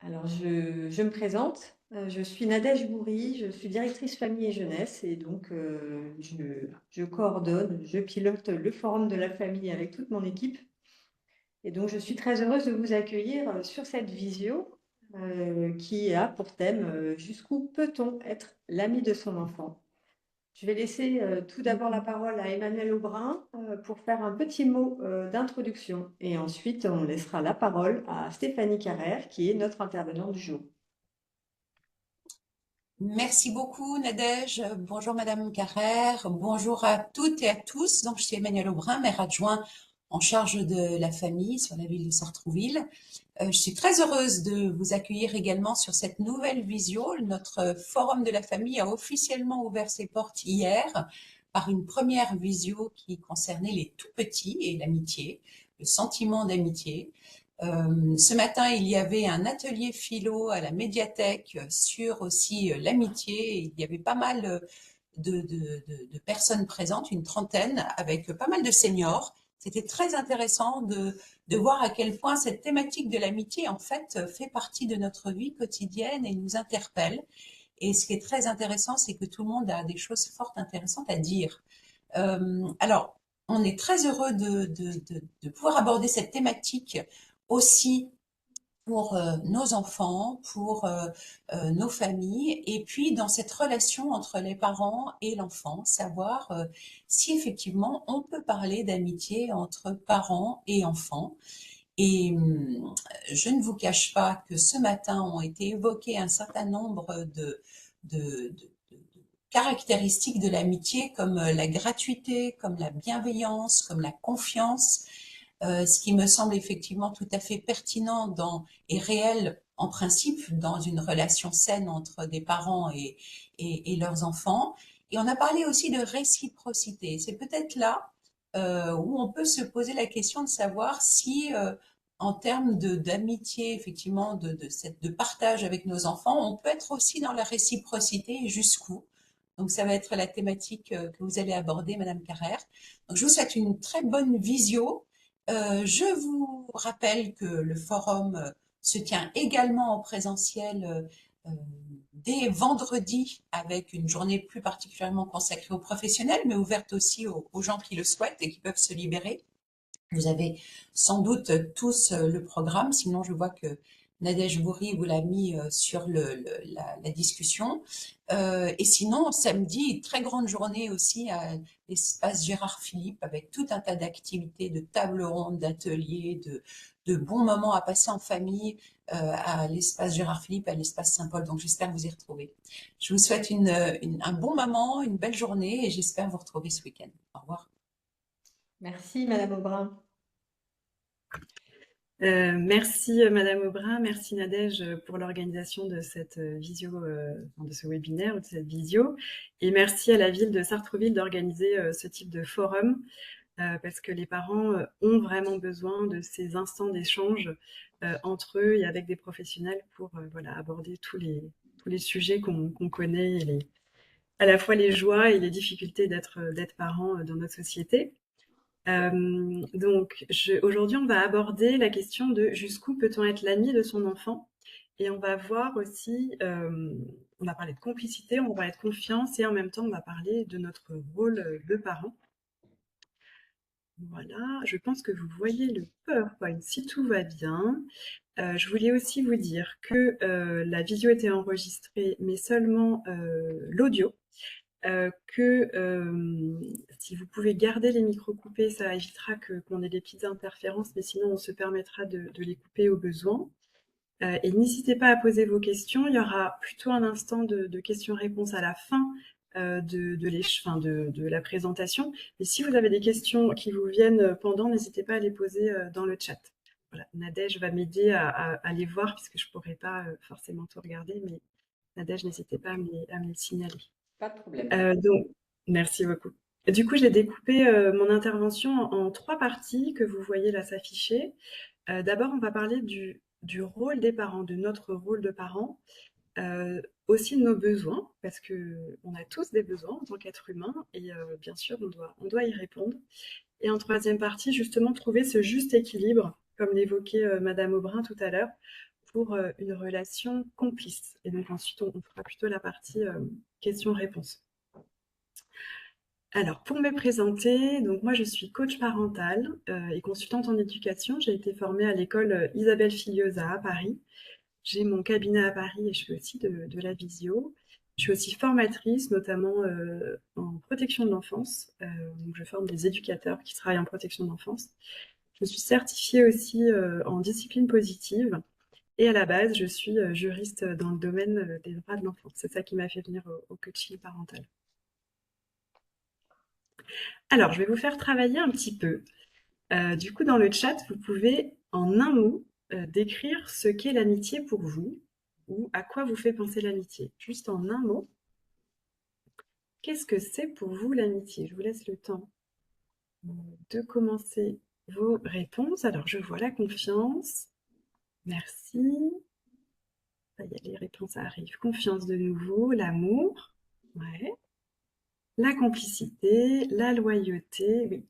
Alors, je me présente. Je suis Nadège Bourri, je suis directrice famille et jeunesse et donc je coordonne, je pilote le forum de la famille avec toute mon équipe. Et donc, je suis très heureuse de vous accueillir sur cette visio qui a pour thème jusqu'où peut-on être l'ami de son enfant? Je vais laisser tout d'abord la parole à Emmanuel Aubrin pour faire un petit mot d'introduction et ensuite on laissera la parole à Stéphanie Carrère qui est notre intervenante du jour. Merci beaucoup Nadège. Bonjour Madame Carrère. Bonjour à toutes et à tous. Donc, je suis Emmanuel Aubrin, maire adjoint en charge de la famille sur la ville de Sartrouville. Je suis très heureuse de vous accueillir également sur cette nouvelle visio. Notre forum de la famille a officiellement ouvert ses portes hier par une première visio qui concernait les tout petits et l'amitié, le sentiment d'amitié. Ce matin, il y avait un atelier philo à la médiathèque sur aussi l'amitié. Il y avait pas mal de personnes présentes, une trentaine, avec pas mal de seniors. C'était très intéressant de voir à quel point cette thématique de l'amitié, en fait partie de notre vie quotidienne et nous interpelle. Et ce qui est très intéressant, c'est que tout le monde a des choses fort intéressantes à dire. Alors, on est très heureux de pouvoir aborder cette thématique aussi pour nos enfants, pour nos familles, et puis dans cette relation entre les parents et l'enfant, savoir si effectivement on peut parler d'amitié entre parents et enfants. Et je ne vous cache pas que ce matin ont été évoqués un certain nombre de caractéristiques de l'amitié, comme la gratuité, comme la bienveillance, comme la confiance, ce qui me semble effectivement tout à fait pertinent et réel en principe dans une relation saine entre des parents et leurs enfants. Et on a parlé aussi de réciprocité. C'est peut-être là où on peut se poser la question de savoir si, en termes d'amitié, effectivement, de partage avec nos enfants, on peut être aussi dans la réciprocité et jusqu'où. Donc, ça va être la thématique que vous allez aborder, Madame Carrère. Donc, je vous souhaite une très bonne visio. Je vous rappelle que le forum se tient également en présentiel dès vendredi avec une journée plus particulièrement consacrée aux professionnels, mais ouverte aussi aux gens qui le souhaitent et qui peuvent se libérer. Vous avez sans doute tous le programme, sinon je vois que Nadège Bourri vous l'a mis sur la discussion. Et sinon, samedi, très grande journée aussi à l'espace Gérard Philippe avec tout un tas d'activités, de tables rondes, d'ateliers, de bons moments à passer en famille à l'espace Gérard Philippe, à l'espace Saint-Paul. Donc j'espère vous y retrouver. Je vous souhaite un bon moment, une belle journée et j'espère vous retrouver ce week-end. Au revoir. Merci Madame Aubrin. Merci Madame Aubrin, merci Nadège pour l'organisation de cette visio, de ce webinaire ou de cette visio, et merci à la ville de Sartrouville d'organiser ce type de forum parce que les parents ont vraiment besoin de ces instants d'échange entre eux et avec des professionnels pour voilà, aborder tous les sujets qu'on connaît, et à la fois les joies et les difficultés d'être parent dans notre société. Donc, aujourd'hui, on va aborder la question de jusqu'où peut-on être l'ami de son enfant, et on va voir aussi, on va parler de complicité, on va parler de confiance, et en même temps, on va parler de notre rôle de parent. Voilà, je pense que vous voyez le PowerPoint si tout va bien. Je voulais aussi vous dire que la visio était enregistrée, mais seulement l'audio. Si vous pouvez garder les micros coupés, ça évitera qu'on ait des petites interférences, mais sinon on se permettra de les couper au besoin. Et n'hésitez pas à poser vos questions. Il y aura plutôt un instant de questions-réponses à la fin de la présentation. Mais si vous avez des questions qui vous viennent pendant, n'hésitez pas à les poser dans le chat. Voilà, Nadège va m'aider à les voir, puisque je ne pourrai pas forcément tout regarder, mais Nadège, n'hésitez pas à me les signaler. Pas de problème. Donc, merci beaucoup. Du coup, j'ai découpé mon intervention en trois parties que vous voyez là s'afficher. D'abord, on va parler du rôle des parents, de notre rôle de parents, aussi de nos besoins, parce qu'on a tous des besoins en tant qu'être humain, et bien sûr, on doit y répondre. Et en troisième partie, justement, trouver ce juste équilibre, comme l'évoquait Madame Aubrin tout à l'heure, pour une relation complice. Et donc ensuite, on fera plutôt la partie questions-réponses. Alors, pour me présenter, donc moi je suis coach parentale et consultante en éducation. J'ai été formée à l'école Isabelle Filiosa à Paris. J'ai mon cabinet à Paris et je fais aussi de la visio. Je suis aussi formatrice, notamment en protection de l'enfance. Donc je forme des éducateurs qui travaillent en protection de l'enfance. Je suis certifiée aussi en discipline positive. Et à la base, je suis juriste dans le domaine des droits de l'enfant. C'est ça qui m'a fait venir au coaching parental. Alors, je vais vous faire travailler un petit peu. Du coup, dans le chat, vous pouvez, en un mot, décrire ce qu'est l'amitié pour vous ou à quoi vous fait penser l'amitié. Juste en un mot, qu'est-ce que c'est pour vous l'amitié? Je vous laisse le temps de commencer vos réponses. Alors, je vois la confiance. Merci. Ça y est, les réponses arrivent. Confiance de nouveau, l'amour. Ouais. La complicité, la loyauté, oui.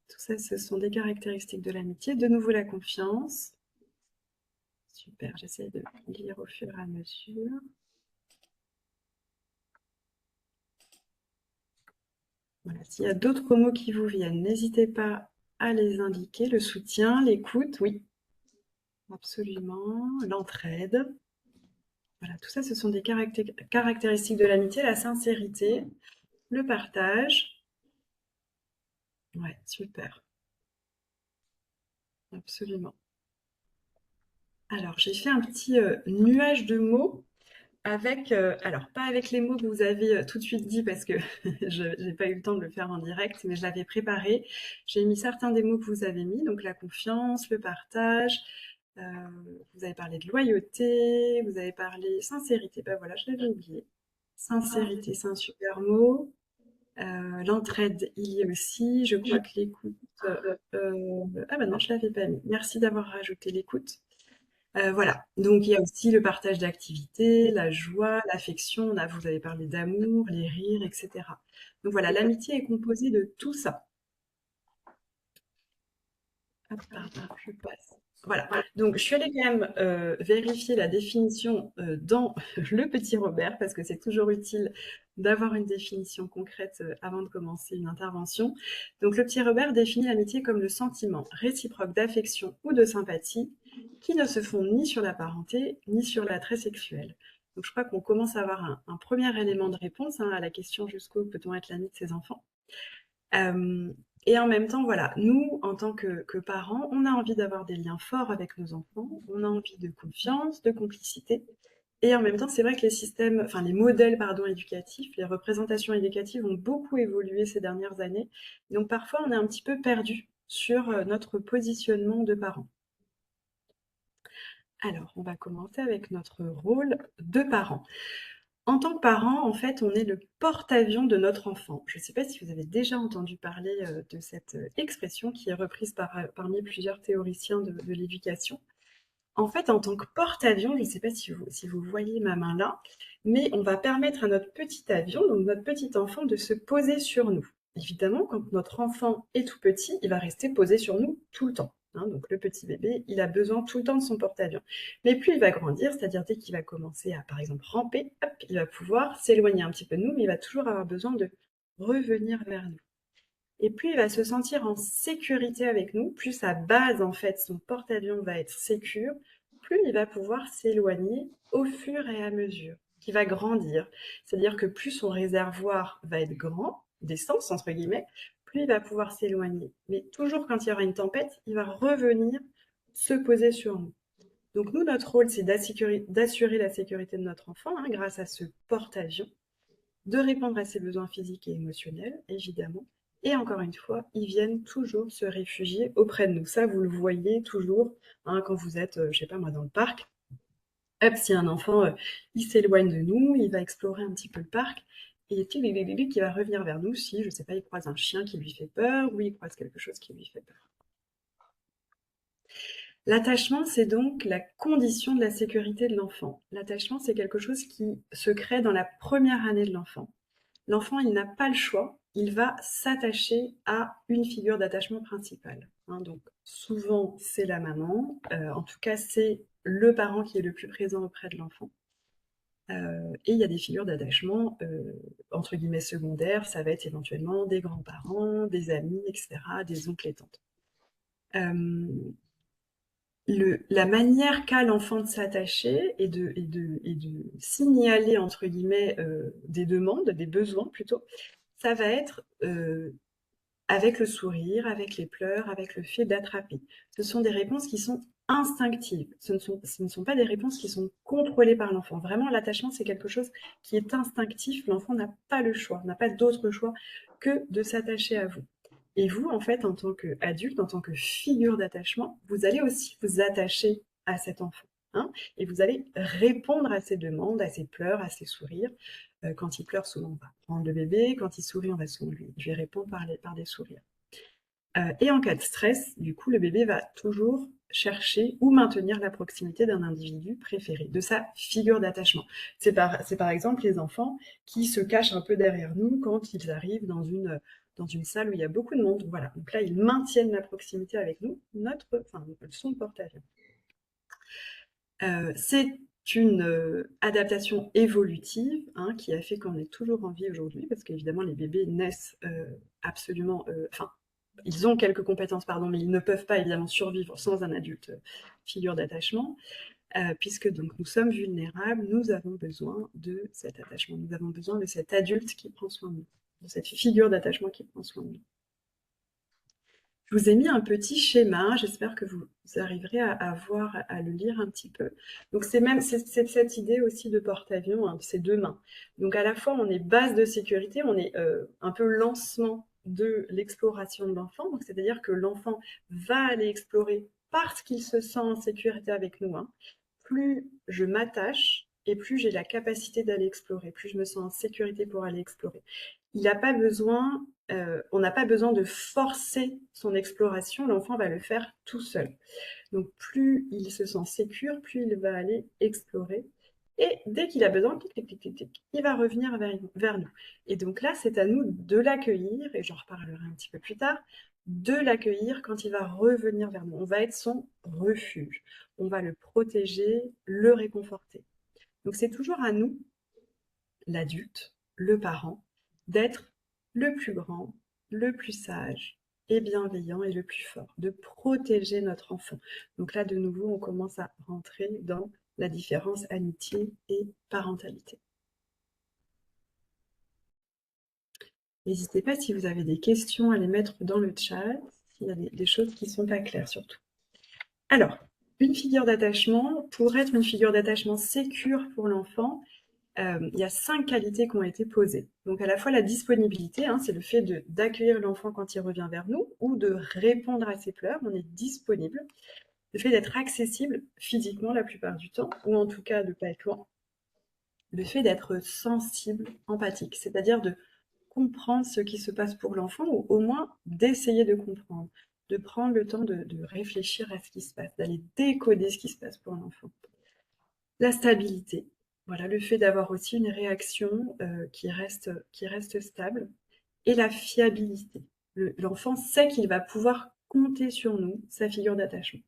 Tout ça, ce sont des caractéristiques de l'amitié. De nouveau, la confiance. Super, j'essaie de lire au fur et à mesure. Voilà, s'il y a d'autres mots qui vous viennent, n'hésitez pas à les indiquer. Le soutien, l'écoute, oui, absolument. L'entraide. Voilà, tout ça, ce sont des caractéristiques de l'amitié. La sincérité, le partage. Ouais, super. Absolument. Alors, j'ai fait un petit nuage de mots avec, alors pas avec les mots que vous avez tout de suite dit parce que je n'ai pas eu le temps de le faire en direct, mais je l'avais préparé. J'ai mis certains des mots que vous avez mis, donc la confiance, le partage, euh, vous avez parlé de loyauté, vous avez parlé sincérité, ben voilà, je l'avais oublié. Sincérité, c'est un super mot. L'entraide, il y est aussi. Je crois que l'écoute. Ah ben non, je l'avais pas mis. Merci d'avoir rajouté l'écoute. Voilà, donc il y a aussi le partage d'activités, la joie, l'affection, là vous avez parlé d'amour, les rires, etc. Donc voilà, l'amitié est composée de tout ça. Hop, pardon, je passe. Voilà, donc je suis allée quand même vérifier la définition dans le petit Robert, parce que c'est toujours utile d'avoir une définition concrète avant de commencer une intervention. Donc le petit Robert définit l'amitié comme le sentiment réciproque d'affection ou de sympathie qui ne se fondent ni sur la parenté ni sur l'attrait sexuel. Donc je crois qu'on commence à avoir un premier élément de réponse à la question jusqu'où peut-on être l'ami de ses enfants. Et en même temps, voilà, nous, en tant que parents, on a envie d'avoir des liens forts avec nos enfants, on a envie de confiance, de complicité. Et en même temps, c'est vrai que les systèmes, enfin les modèles, pardon, éducatifs, les représentations éducatives ont beaucoup évolué ces dernières années. Donc parfois, on est un petit peu perdu sur notre positionnement de parents. Alors, on va commencer avec notre rôle de parent. En tant que parent, en fait, on est le porte-avions de notre enfant. Je ne sais pas si vous avez déjà entendu parler de cette expression qui est reprise parmi plusieurs théoriciens de l'éducation. En fait, en tant que porte-avions, je ne sais pas si vous voyez ma main là, mais on va permettre à notre petit avion, donc notre petit enfant, de se poser sur nous. Évidemment, quand notre enfant est tout petit, il va rester posé sur nous tout le temps. Hein, donc le petit bébé, il a besoin tout le temps de son porte-avions. Mais plus il va grandir, c'est-à-dire dès qu'il va commencer à, par exemple, ramper, hop, il va pouvoir s'éloigner un petit peu de nous, mais il va toujours avoir besoin de revenir vers nous. Et plus il va se sentir en sécurité avec nous, plus sa base, en fait, son porte-avions va être sécure, plus il va pouvoir s'éloigner au fur et à mesure qu'il va grandir. C'est-à-dire que plus son réservoir va être grand, d'essence, entre guillemets, plus il va pouvoir s'éloigner. Mais toujours quand il y aura une tempête, il va revenir se poser sur nous. Donc nous, notre rôle, c'est d'assurer la sécurité de notre enfant hein, grâce à ce porte-avions, de répondre à ses besoins physiques et émotionnels, évidemment. Et encore une fois, ils viennent toujours se réfugier auprès de nous. Ça, vous le voyez toujours hein, quand vous êtes, je sais pas moi, dans le parc. Hop, si un enfant, il s'éloigne de nous, il va explorer un petit peu le parc, et puis qui va revenir vers nous si, je sais pas, il croise un chien qui lui fait peur, ou il croise quelque chose qui lui fait peur. L'attachement, c'est donc la condition de la sécurité de l'enfant. L'attachement, c'est quelque chose qui se crée dans la première année de l'enfant. L'enfant, il n'a pas le choix, il va s'attacher à une figure d'attachement principale. Hein, donc souvent, c'est la maman, en tout cas, c'est le parent qui est le plus présent auprès de l'enfant. Et il y a des figures d'attachement, entre guillemets secondaires, ça va être éventuellement des grands-parents, des amis, etc., des oncles et tantes. La manière qu'a l'enfant de s'attacher et de signaler, entre guillemets, des demandes, des besoins plutôt, ça va être avec le sourire, avec les pleurs, avec le fait d'attraper. Ce sont des réponses qui sont instinctives. Ce ne sont pas des réponses qui sont contrôlées par l'enfant. Vraiment, l'attachement, c'est quelque chose qui est instinctif. L'enfant n'a pas le choix, n'a pas d'autre choix que de s'attacher à vous. Et vous, en fait, en tant qu'adulte, en tant que figure d'attachement, vous allez aussi vous attacher à cet enfant. Hein, et vous allez répondre à ses demandes, à ses pleurs, à ses sourires. Quand il pleure, souvent, on va prendre le bébé. Quand il sourit, on va souvent lui répondre par des sourires. Et en cas de stress, du coup, le bébé va toujours chercher ou maintenir la proximité d'un individu préféré, de sa figure d'attachement. C'est par exemple les enfants qui se cachent un peu derrière nous quand ils arrivent dans une salle où il y a beaucoup de monde. Voilà. Donc là, ils maintiennent la proximité avec nous, son porte-avions. C'est une adaptation évolutive hein, qui a fait qu'on est toujours en vie aujourd'hui, parce qu'évidemment les bébés naissent absolument, ils ont quelques compétences, pardon, mais ils ne peuvent pas évidemment survivre sans un adulte figure d'attachement, puisque donc nous sommes vulnérables, nous avons besoin de cet attachement, nous avons besoin de cet adulte qui prend soin de nous, de cette figure d'attachement qui prend soin de nous. Je vous ai mis un petit schéma, j'espère que vous arriverez à voir, à le lire un petit peu. Donc c'est cette idée aussi de porte-avions, hein, de ces deux mains. Donc à la fois on est base de sécurité, on est un peu lancement de l'exploration de l'enfant, donc c'est-à-dire que l'enfant va aller explorer parce qu'il se sent en sécurité avec nous. Hein. Plus je m'attache et plus j'ai la capacité d'aller explorer, plus je me sens en sécurité pour aller explorer. Il n'a pas besoin on n'a pas besoin de forcer son exploration, l'enfant va le faire tout seul. Donc plus il se sent sécure, plus il va aller explorer. Et dès qu'il a besoin, il va revenir vers nous. Et donc là, c'est à nous de l'accueillir, et j'en reparlerai un petit peu plus tard, de l'accueillir quand il va revenir vers nous. On va être son refuge. On va le protéger, le réconforter. Donc c'est toujours à nous, l'adulte, le parent, d'être le plus grand, le plus sage et bienveillant et le plus fort, de protéger notre enfant. Donc là, de nouveau, on commence à rentrer dans la différence amitié et parentalité. N'hésitez pas si vous avez des questions à les mettre dans le chat, s'il y a des choses qui ne sont pas claires surtout. Alors, une figure d'attachement, pour être une figure d'attachement sécure pour l'enfant, il y a 5 qualités qui ont été posées. Donc à la fois la disponibilité, hein, c'est le fait d'accueillir l'enfant quand il revient vers nous ou de répondre à ses pleurs, on est disponible. Le fait d'être accessible physiquement la plupart du temps, ou en tout cas de ne pas être loin. Le fait d'être sensible, empathique, c'est-à-dire de comprendre ce qui se passe pour l'enfant, ou au moins d'essayer de comprendre, de prendre le temps de réfléchir à ce qui se passe, d'aller décoder ce qui se passe pour l'enfant. La stabilité, voilà, le fait d'avoir aussi une réaction qui reste stable. Et la fiabilité. L'enfant sait qu'il va pouvoir compter sur nous, sa figure d'attachement.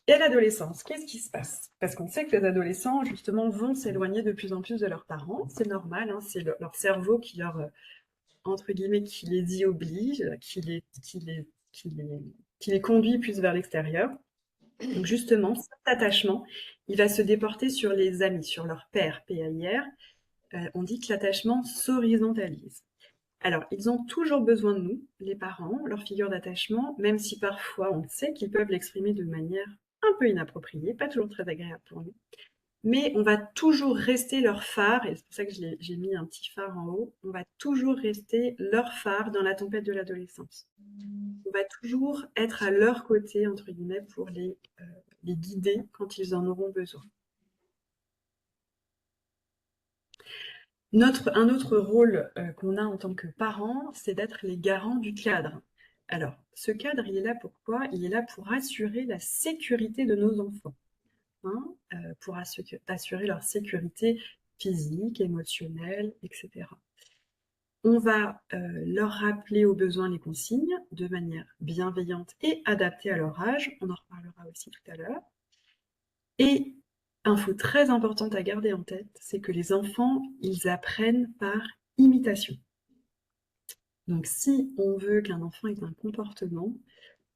Et à l'adolescence, qu'est-ce qui se passe? Parce qu'on sait que les adolescents, justement, vont s'éloigner de plus en plus de leurs parents. C'est normal, hein, c'est leur cerveau qui leur, entre guillemets, qui les y oblige, qui les conduit plus vers l'extérieur. Donc justement, cet attachement, il va se déporter sur les amis, sur leur père, PAIR. On dit que l'attachement s'horizontalise. Alors, ils ont toujours besoin de nous, les parents, leur figure d'attachement, même si parfois on sait qu'ils peuvent l'exprimer de manière un peu inappropriée, pas toujours très agréable pour nous. Mais on va toujours rester leur phare, et c'est pour ça que j'ai mis un petit phare en haut, on va toujours rester leur phare dans la tempête de l'adolescence. On va toujours être à leur côté, entre guillemets, pour les guider quand ils en auront besoin. Un autre rôle qu'on a en tant que parents, c'est d'être les garants du cadre. Alors, ce cadre, il est là pour quoi? Il est là pour assurer la sécurité de nos enfants, hein, pour assurer leur sécurité physique, émotionnelle, etc. On va leur rappeler aux besoins les consignes de manière bienveillante et adaptée à leur âge. On en reparlera aussi tout à l'heure. Et info très importante à garder en tête, c'est que les enfants, ils apprennent par imitation. Donc si on veut qu'un enfant ait un comportement,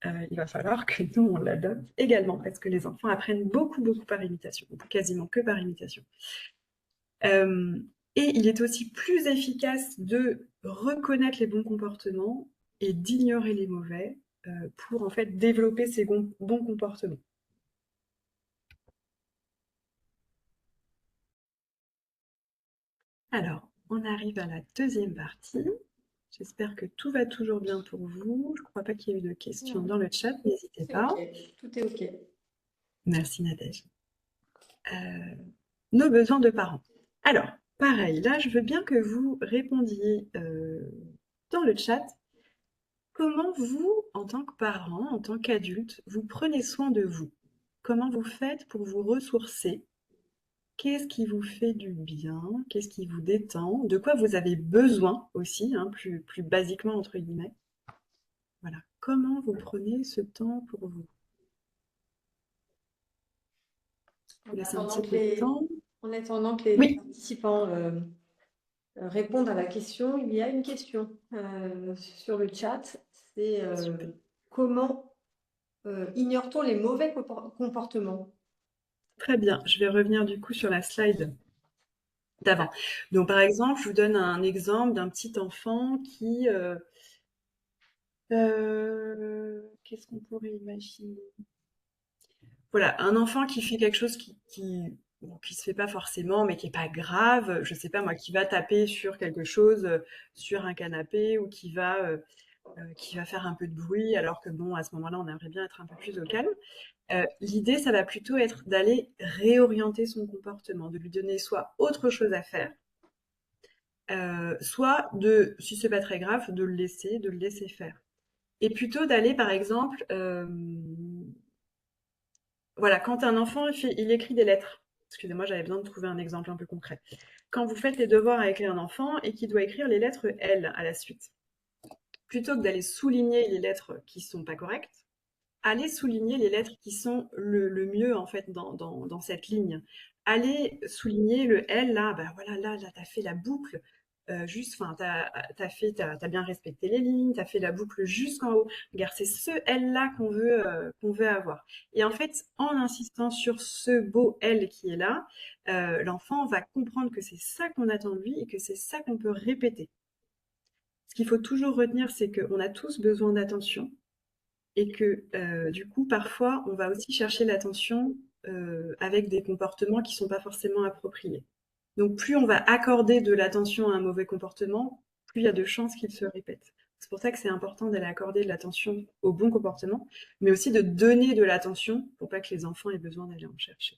il va falloir que nous, on l'adopte également, parce que les enfants apprennent beaucoup, beaucoup par imitation, quasiment que par imitation. Et il est aussi plus efficace de reconnaître les bons comportements et d'ignorer les mauvais pour en fait développer ces bons comportements. Alors, on arrive à la deuxième partie. J'espère que tout va toujours bien pour vous. Je ne crois pas qu'il y ait eu de questions dans le chat, n'hésitez pas. Okay. Tout est OK. Merci Nadège. Nos besoins de parents. Alors, pareil, là, je veux bien que vous répondiez dans le chat. Comment vous, en tant que parent, en tant qu'adulte, vous prenez soin de vous? Comment vous faites pour vous ressourcer? Qu'est-ce qui vous fait du bien? Qu'est-ce qui vous détend? De quoi vous avez besoin aussi, hein, plus basiquement, entre guillemets. Voilà. Comment vous prenez ce temps pour vous? Je vous laisse un petit peu de temps. En attendant que les participants répondent à la question, il y a une question sur le chat. C'est comment ignore-t-on les mauvais comportements? Très bien. Je vais revenir du coup sur la slide d'avant. Donc, par exemple, je vous donne un exemple d'un petit enfant qui... qu'est-ce qu'on pourrait imaginer? Voilà, un enfant qui fait quelque chose qui se fait pas forcément, mais qui est pas grave. Je sais pas moi, qui va taper sur quelque chose, sur un canapé, ou qui va faire un peu de bruit, alors que bon, à ce moment-là, on aimerait bien être un peu plus au calme. L'idée, ça va plutôt être d'aller réorienter son comportement, de lui donner soit autre chose à faire, soit si c'est pas très grave, de le laisser faire. Et plutôt d'aller, par exemple, voilà, quand un enfant, il écrit des lettres. Excusez-moi, j'avais besoin de trouver un exemple un peu concret. Quand vous faites les devoirs avec un enfant et qu'il doit écrire les lettres L à la suite, plutôt que d'aller souligner les lettres qui sont pas correctes, allez souligner les lettres qui sont le mieux en fait dans cette ligne. Allez souligner le L là, bah voilà, là, t'as fait la boucle. Enfin, t'as bien respecté les lignes, t'as fait la boucle jusqu'en haut. Regarde, c'est ce L-là qu'on veut avoir. Et en fait, en insistant sur ce beau L qui est là, l'enfant va comprendre que c'est ça qu'on attend de lui et que c'est ça qu'on peut répéter. Ce qu'il faut toujours retenir, c'est qu'on a tous besoin d'attention et que du coup, parfois, on va aussi chercher l'attention avec des comportements qui sont pas forcément appropriés. Donc, plus on va accorder de l'attention à un mauvais comportement, plus il y a de chances qu'il se répète. C'est pour ça que c'est important d'aller accorder de l'attention au bon comportement, mais aussi de donner de l'attention pour pas que les enfants aient besoin d'aller en chercher.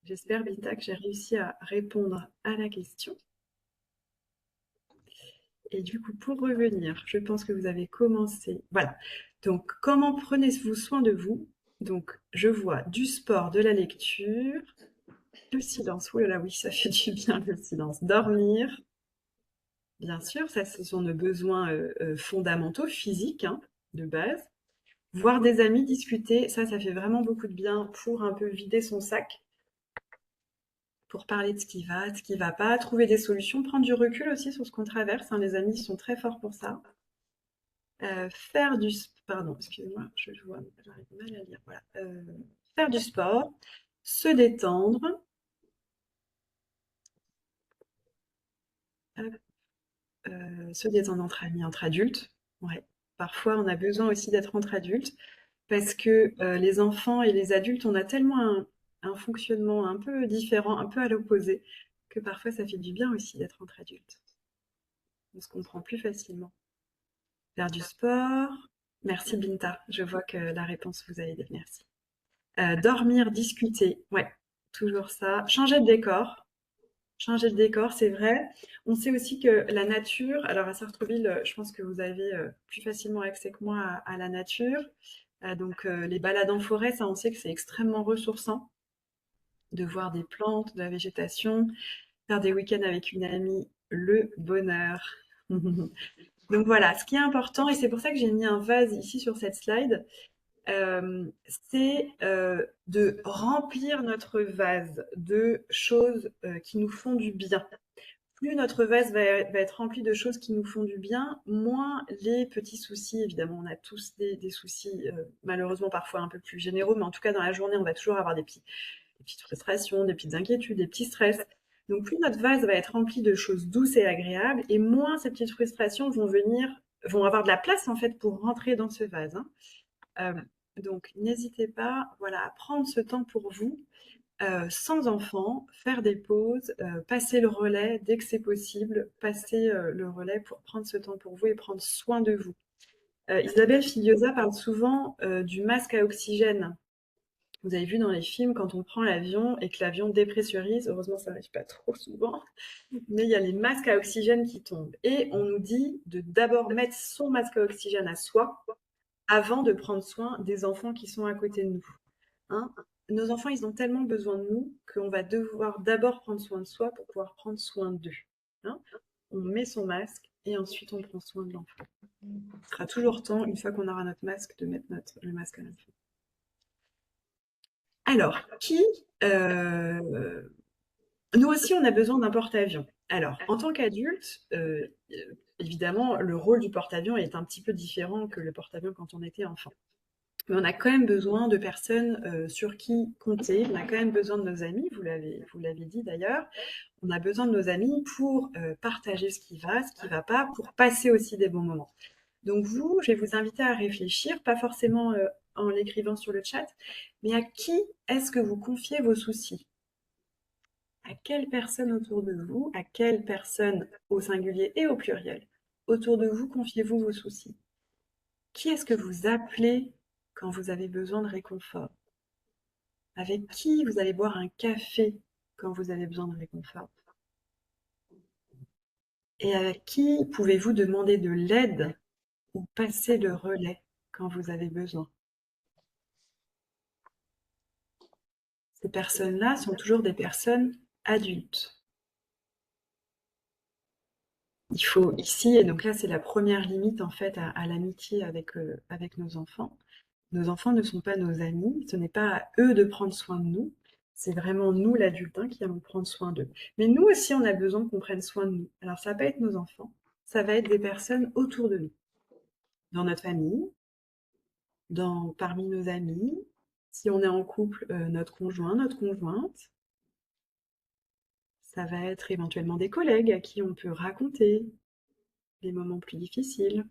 J'espère, Binta, que j'ai réussi à répondre à la question. Et du coup, pour revenir, je pense que vous avez commencé. Voilà. Donc, comment prenez-vous soin de vous? Donc, je vois du sport, de la lecture, le silence. Oh là là, oui, ça fait du bien le silence. Dormir, bien sûr, ça, ce sont nos besoins fondamentaux, physiques, hein, de base. Voir des amis, discuter, ça fait vraiment beaucoup de bien pour un peu vider son sac, pour parler de ce qui va pas, trouver des solutions, prendre du recul aussi sur ce qu'on traverse. Hein, les amis sont très forts pour ça. Pardon, excusez-moi, j'arrive mal à lire. Voilà. Faire du sport, se détendre. Se détendre entre amis, entre adultes. Ouais. Parfois, on a besoin aussi d'être entre adultes parce que les enfants et les adultes, on a tellement un fonctionnement un peu différent, un peu à l'opposé, que parfois ça fait du bien aussi d'être entre adultes. On se comprend plus facilement. Faire du sport. Merci Binta, je vois que la réponse vous a aidé. Merci. Dormir, discuter, ouais, toujours ça. Changer de décor. Changer de décor, c'est vrai. On sait aussi que la nature, alors à Sartreville, je pense que vous avez plus facilement accès que moi à la nature. Donc les balades en forêt, ça on sait que c'est extrêmement ressourçant de voir des plantes, de la végétation. Faire des week-ends avec une amie, le bonheur. Donc voilà, ce qui est important, et c'est pour ça que j'ai mis un vase ici sur cette slide, c'est de remplir notre vase de choses qui nous font du bien. Plus notre vase va être rempli de choses qui nous font du bien, moins les petits soucis, évidemment, on a tous des soucis, malheureusement parfois un peu plus généraux, mais en tout cas dans la journée, on va toujours avoir des petites frustrations, des petites inquiétudes, des petits stress. Donc plus notre vase va être rempli de choses douces et agréables, et moins ces petites frustrations vont avoir de la place en fait pour rentrer dans ce vase, hein. Donc n'hésitez pas, voilà, à prendre ce temps pour vous, sans enfant, faire des pauses, passer le relais dès que c'est possible, passer le relais pour prendre ce temps pour vous et prendre soin de vous. Isabelle Filiosa parle souvent du masque à oxygène. Vous avez vu dans les films, quand on prend l'avion et que l'avion dépressurise, heureusement ça n'arrive pas trop souvent, mais il y a les masques à oxygène qui tombent. Et on nous dit de d'abord mettre son masque à oxygène à soi avant de prendre soin des enfants qui sont à côté de nous, hein. Nos enfants, ils ont tellement besoin de nous qu'on va devoir d'abord prendre soin de soi pour pouvoir prendre soin d'eux, hein. On met son masque et ensuite on prend soin de l'enfant. Il sera toujours temps, une fois qu'on aura notre masque, de mettre le masque à l'enfant. Alors, nous aussi, on a besoin d'un porte-avions. Alors, en tant qu'adulte, évidemment, le rôle du porte-avions est un petit peu différent que le porte-avions quand on était enfant. Mais on a quand même besoin de personnes sur qui compter. On a quand même besoin de nos amis, vous l'avez dit d'ailleurs. On a besoin de nos amis pour partager ce qui va pas, pour passer aussi des bons moments. Donc vous, je vais vous inviter à réfléchir, pas forcément en l'écrivant sur le chat, mais à qui est-ce que vous confiez vos soucis? À quelle personne autour de vous, à quelle personne au singulier et au pluriel autour de vous confiez-vous vos soucis? Qui est-ce que vous appelez quand vous avez besoin de réconfort? Avec qui vous allez boire un café quand vous avez besoin de réconfort? Et avec qui pouvez-vous demander de l'aide ou passer le relais quand vous avez besoin? Ces personnes-là sont toujours des personnes adultes. Il faut ici, et donc là c'est la première limite en fait à l'amitié avec nos enfants. Nos enfants ne sont pas nos amis, ce n'est pas à eux de prendre soin de nous, c'est vraiment nous l'adulte qui allons prendre soin d'eux. Mais nous aussi on a besoin qu'on prenne soin de nous. Alors ça va pas être nos enfants, ça va être des personnes autour de nous, dans notre famille, parmi nos amis, si on est en couple, notre conjoint, notre conjointe. Ça va être éventuellement des collègues à qui on peut raconter les moments plus difficiles.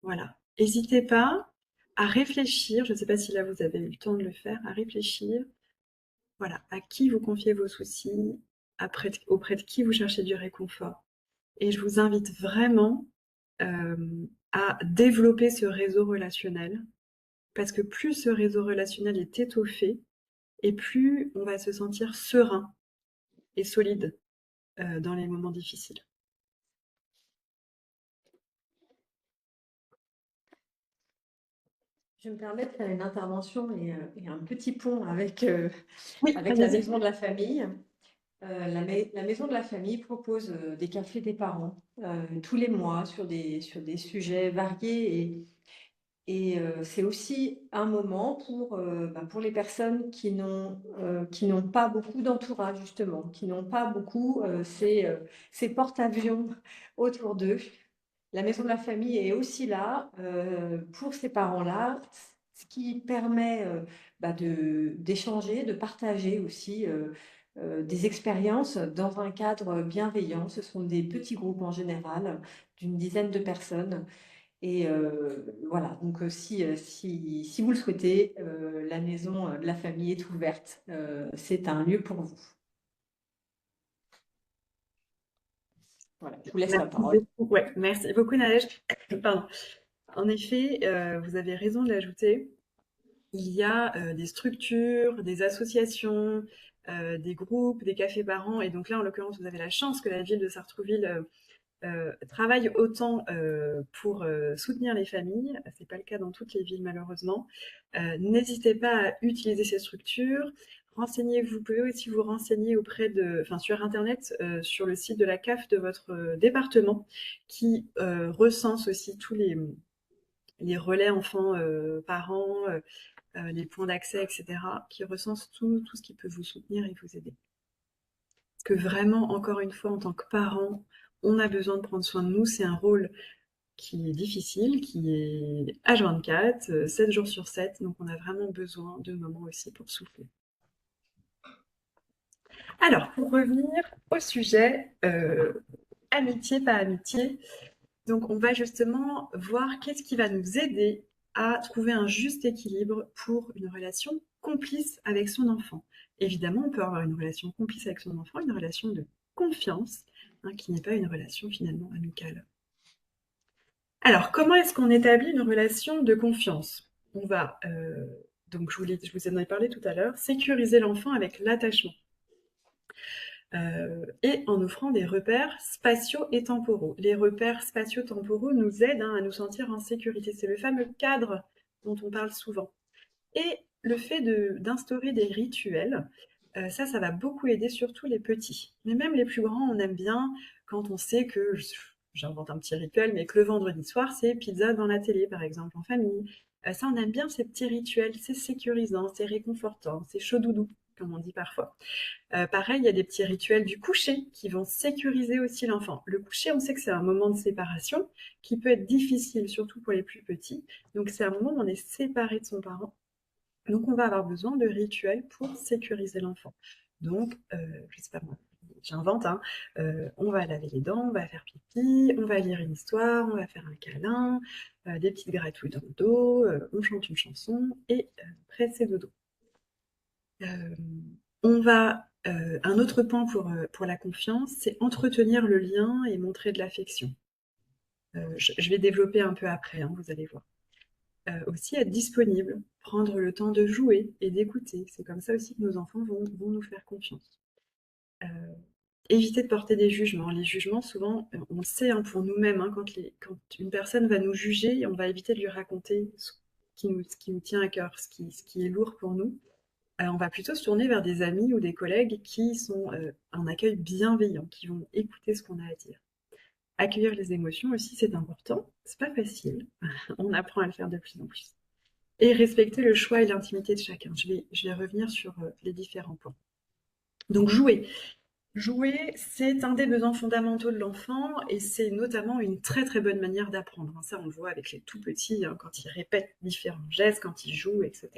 Voilà. N'hésitez pas à réfléchir, je ne sais pas si là vous avez eu le temps de le faire, à réfléchir, voilà, à qui vous confiez vos soucis, auprès de qui vous cherchez du réconfort. Et je vous invite vraiment à développer ce réseau relationnel, parce que plus ce réseau relationnel est étoffé, et plus on va se sentir serein et solide dans les moments difficiles. Je me permets de faire une intervention et un petit pont avec, Oui, avec la allez-y. maison de la famille. La maison de la famille propose des cafés des parents tous les mois sur des sujets variés et c'est aussi un moment pour les personnes qui n'ont pas beaucoup d'entourage justement, qui n'ont pas beaucoup ces porte-avions autour d'eux. La maison de la famille est aussi là pour ces parents-là, ce qui permet d'échanger, de partager aussi des expériences dans un cadre bienveillant. Ce sont des petits groupes en général d'une dizaine de personnes. Et voilà, donc si vous le souhaitez, la maison de la famille est ouverte. C'est un lieu pour vous. Voilà, je vous laisse la Merci parole. beaucoup. Ouais, merci beaucoup, Nadège. Pardon. En effet, vous avez raison de l'ajouter. Il y a des structures, des associations, des groupes, des cafés parents. Et donc là, en l'occurrence, vous avez la chance que la ville de Sartrouville travaillent autant pour soutenir les familles. C'est pas le cas dans toutes les villes malheureusement. N'hésitez pas à utiliser ces structures. Renseignez-vous, vous pouvez aussi vous renseigner sur Internet, sur le site de la CAF de votre département, qui recense aussi tous les relais enfants, parents, les points d'accès, etc., qui recense tout ce qui peut vous soutenir et vous aider. Parce que vraiment, encore une fois, en tant que parent, on a besoin de prendre soin de nous. C'est un rôle qui est difficile, qui est H24, 7 jours sur 7, donc on a vraiment besoin de moments aussi pour souffler. Alors, pour revenir au sujet, amitié, pas amitié, donc on va justement voir qu'est-ce qui va nous aider à trouver un juste équilibre pour une relation complice avec son enfant. Évidemment, on peut avoir une relation complice avec son enfant, une relation de confiance, qui n'est pas une relation finalement amicale. Alors, comment est-ce qu'on établit une relation de confiance? On va, donc je vous en ai parlé tout à l'heure, sécuriser l'enfant avec l'attachement. Et en offrant des repères spatiaux et temporaux. Les repères spatio-temporaux nous aident à nous sentir en sécurité. C'est le fameux cadre dont on parle souvent. Et le fait d'instaurer des rituels, ça va beaucoup aider surtout les petits. Mais même les plus grands, on aime bien quand on sait que, j'invente un petit rituel, mais que le vendredi soir, c'est pizza dans la télé, par exemple, en famille. Ça, on aime bien ces petits rituels, c'est sécurisant, c'est réconfortant, c'est chaud doudou, comme on dit parfois. Pareil, il y a des petits rituels du coucher qui vont sécuriser aussi l'enfant. Le coucher, on sait que c'est un moment de séparation qui peut être difficile, surtout pour les plus petits. Donc c'est un moment où on est séparé de son parent. Donc on va avoir besoin de rituels pour sécuriser l'enfant. Donc, je sais pas moi, j'invente, on va laver les dents, on va faire pipi, on va lire une histoire, on va faire un câlin, des petites gratouilles dans le dos, on chante une chanson et après c'est dodo. Un autre point pour la confiance, c'est entretenir le lien et montrer de l'affection. Je vais développer un peu après, vous allez voir. Aussi être disponible, prendre le temps de jouer et d'écouter. C'est comme ça aussi que nos enfants vont nous faire confiance. Éviter de porter des jugements. Les jugements, souvent, on le sait pour nous-mêmes, quand une personne va nous juger, on va éviter de lui raconter ce qui nous tient à cœur, ce qui est lourd pour nous. On va plutôt se tourner vers des amis ou des collègues qui sont un accueil bienveillant, qui vont écouter ce qu'on a à dire. Accueillir les émotions aussi, c'est important. C'est pas facile. On apprend à le faire de plus en plus. Et respecter le choix et l'intimité de chacun. Je vais revenir sur les différents points. Donc jouer. Jouer, c'est un des besoins fondamentaux de l'enfant et c'est notamment une très très bonne manière d'apprendre. Ça, on le voit avec les tout petits, quand ils répètent différents gestes, quand ils jouent, etc.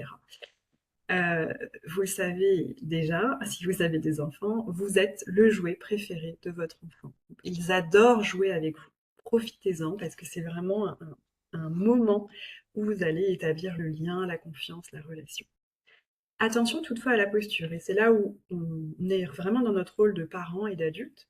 Vous le savez déjà, si vous avez des enfants, vous êtes le jouet préféré de votre enfant. Ils adorent jouer avec vous. Profitez-en parce que c'est vraiment un moment où vous allez établir le lien, la confiance, la relation. Attention toutefois à la posture, et c'est là où on est vraiment dans notre rôle de parent et d'adulte.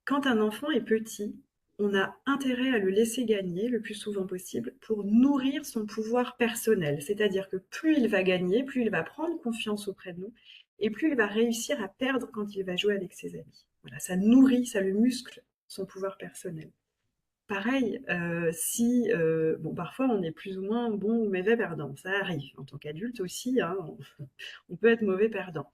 Quand un enfant est petit, on a intérêt à le laisser gagner le plus souvent possible pour nourrir son pouvoir personnel. C'est-à-dire que plus il va gagner, plus il va prendre confiance auprès de nous, et plus il va réussir à perdre quand il va jouer avec ses amis. Voilà, ça nourrit, ça le muscle, son pouvoir personnel. Pareil, parfois on est plus ou moins bon ou mauvais perdant, ça arrive. En tant qu'adulte aussi, on peut être mauvais perdant.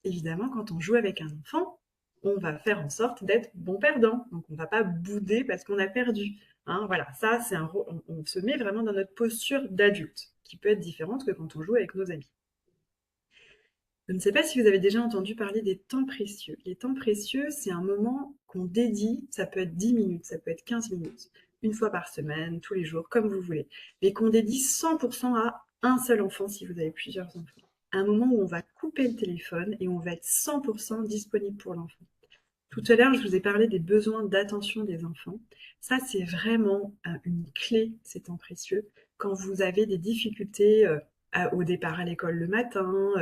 Évidemment, quand on joue avec un enfant, on va faire en sorte d'être bon perdant. Donc on ne va pas bouder parce qu'on a perdu. Voilà, ça c'est on se met vraiment dans notre posture d'adulte, qui peut être différente que quand on joue avec nos amis. Je ne sais pas si vous avez déjà entendu parler des temps précieux. Les temps précieux, c'est un moment qu'on dédie, ça peut être 10 minutes, ça peut être 15 minutes, une fois par semaine, tous les jours, comme vous voulez, mais qu'on dédie 100% à un seul enfant si vous avez plusieurs enfants. Un moment où on va couper le téléphone et on va être 100% disponible pour l'enfant. Tout à l'heure, je vous ai parlé des besoins d'attention des enfants. Ça, c'est vraiment une clé, ces temps précieux. Quand vous avez des difficultés au départ à l'école le matin,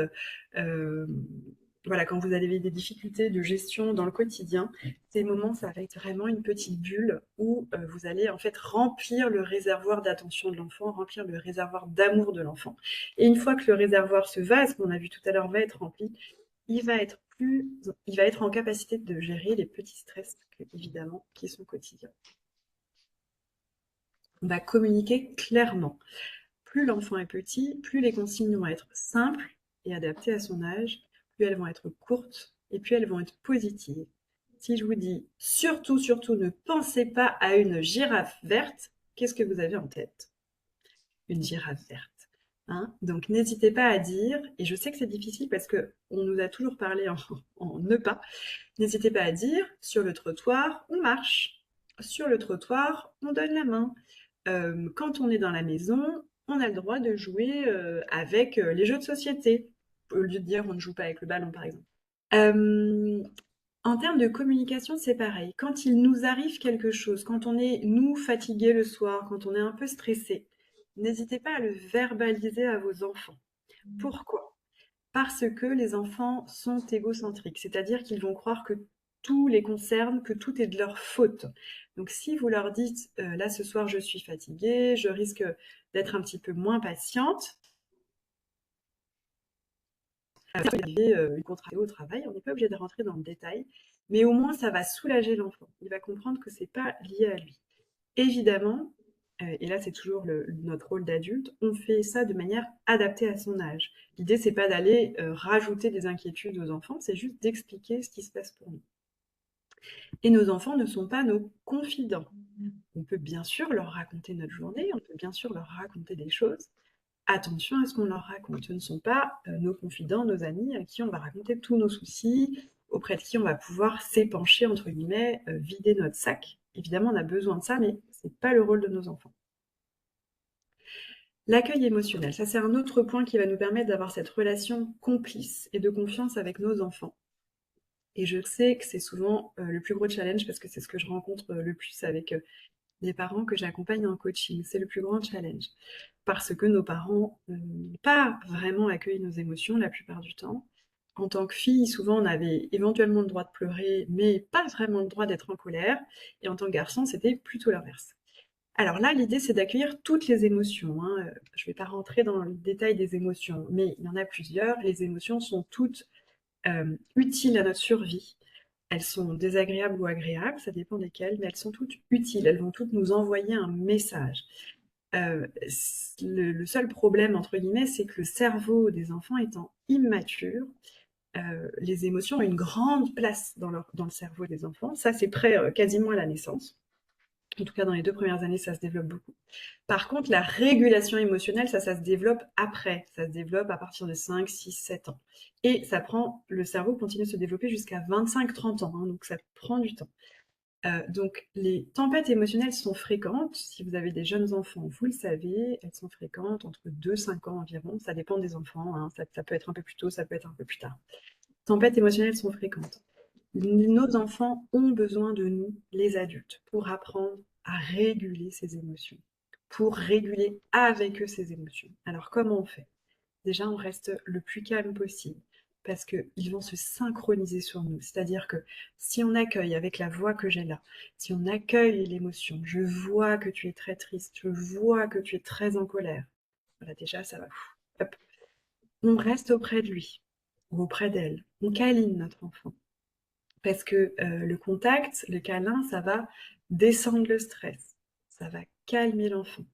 quand vous avez des difficultés de gestion dans le quotidien, ces moments, ça va être vraiment une petite bulle où vous allez en fait remplir le réservoir d'attention de l'enfant, remplir le réservoir d'amour de l'enfant. Et une fois que le réservoir, ce vase qu'on a vu tout à l'heure, va être rempli, il va être en capacité de gérer les petits stress, évidemment, qui sont quotidiens. On va communiquer clairement. Plus l'enfant est petit, plus les consignes vont être simples et adaptées à son âge, plus elles vont être courtes et plus elles vont être positives. Si je vous dis surtout, surtout ne pensez pas à une girafe verte, qu'est-ce que vous avez en tête? Une girafe verte. Hein, donc n'hésitez pas à dire, et je sais que c'est difficile parce qu'on nous a toujours parlé en ne pas, n'hésitez pas à dire sur le trottoir, on marche. Sur le trottoir, on donne la main. Quand on est dans la maison, on a le droit de jouer avec les jeux de société, au lieu de dire on ne joue pas avec le ballon, par exemple. En termes de communication, c'est pareil. Quand il nous arrive quelque chose, quand on est, nous, fatigués le soir, quand on est un peu stressé, n'hésitez pas à le verbaliser à vos enfants. Pourquoi? Parce que les enfants sont égocentriques, c'est-à-dire qu'ils vont croire que tout les concerne, que tout est de leur faute. Donc si vous leur dites là ce soir je suis fatiguée, je risque d'être un petit peu moins patiente, une contrariété au travail, on n'est pas obligé de rentrer dans le détail, mais au moins ça va soulager l'enfant. Il va comprendre que c'est pas lié à lui. Évidemment, et là c'est toujours notre rôle d'adulte, on fait ça de manière adaptée à son âge. L'idée c'est pas d'aller rajouter des inquiétudes aux enfants, c'est juste d'expliquer ce qui se passe pour nous. Et nos enfants ne sont pas nos confidents. On peut bien sûr leur raconter notre journée, on peut bien sûr leur raconter des choses. Attention à ce qu'on leur raconte. Ce ne sont pas nos confidents, nos amis à qui on va raconter tous nos soucis, auprès de qui on va pouvoir s'épancher, entre guillemets, vider notre sac. Évidemment, on a besoin de ça, mais ce n'est pas le rôle de nos enfants. L'accueil émotionnel, ça c'est un autre point qui va nous permettre d'avoir cette relation complice et de confiance avec nos enfants. Et je sais que c'est souvent le plus gros challenge parce que c'est ce que je rencontre le plus avec des parents que j'accompagne en coaching. C'est le plus grand challenge parce que nos parents n'ont pas vraiment accueilli nos émotions la plupart du temps. En tant que fille, souvent on avait éventuellement le droit de pleurer, mais pas vraiment le droit d'être en colère. Et en tant que garçon, c'était plutôt l'inverse. Alors là, l'idée, c'est d'accueillir toutes les émotions. Hein. Je ne vais pas rentrer dans le détail des émotions, mais il y en a plusieurs. Les émotions sont toutes utiles à notre survie. Elles sont désagréables ou agréables, ça dépend desquelles, mais elles sont toutes utiles. Elles vont toutes nous envoyer un message. Le seul problème, entre guillemets, c'est que le cerveau des enfants étant immature, les émotions ont une grande place dans le cerveau des enfants. Ça, c'est près quasiment à la naissance. En tout cas, dans les 2 premières années, ça se développe beaucoup. Par contre, la régulation émotionnelle, ça se développe après. Ça se développe à partir de 5, 6, 7 ans. Et le cerveau continue de se développer jusqu'à 25-30 ans. Hein, donc, ça prend du temps. Donc, les tempêtes émotionnelles sont fréquentes. Si vous avez des jeunes enfants, vous le savez, elles sont fréquentes entre 2-5 ans environ. Ça dépend des enfants. Hein, ça peut être un peu plus tôt, ça peut être un peu plus tard. Tempêtes émotionnelles sont fréquentes. Nos enfants ont besoin de nous, les adultes, pour apprendre à réguler ces émotions, pour réguler avec eux ces émotions. Alors comment on fait? Déjà, on reste le plus calme possible parce qu'ils vont se synchroniser sur nous. C'est-à-dire que si on accueille avec la voix que j'ai là, si on accueille l'émotion, je vois que tu es très triste, je vois que tu es très en colère. Voilà, déjà, ça va. Hop. On reste auprès de lui ou auprès d'elle. On câline notre enfant. Parce que le contact, le câlin, ça va descendre le stress, ça va calmer l'enfant.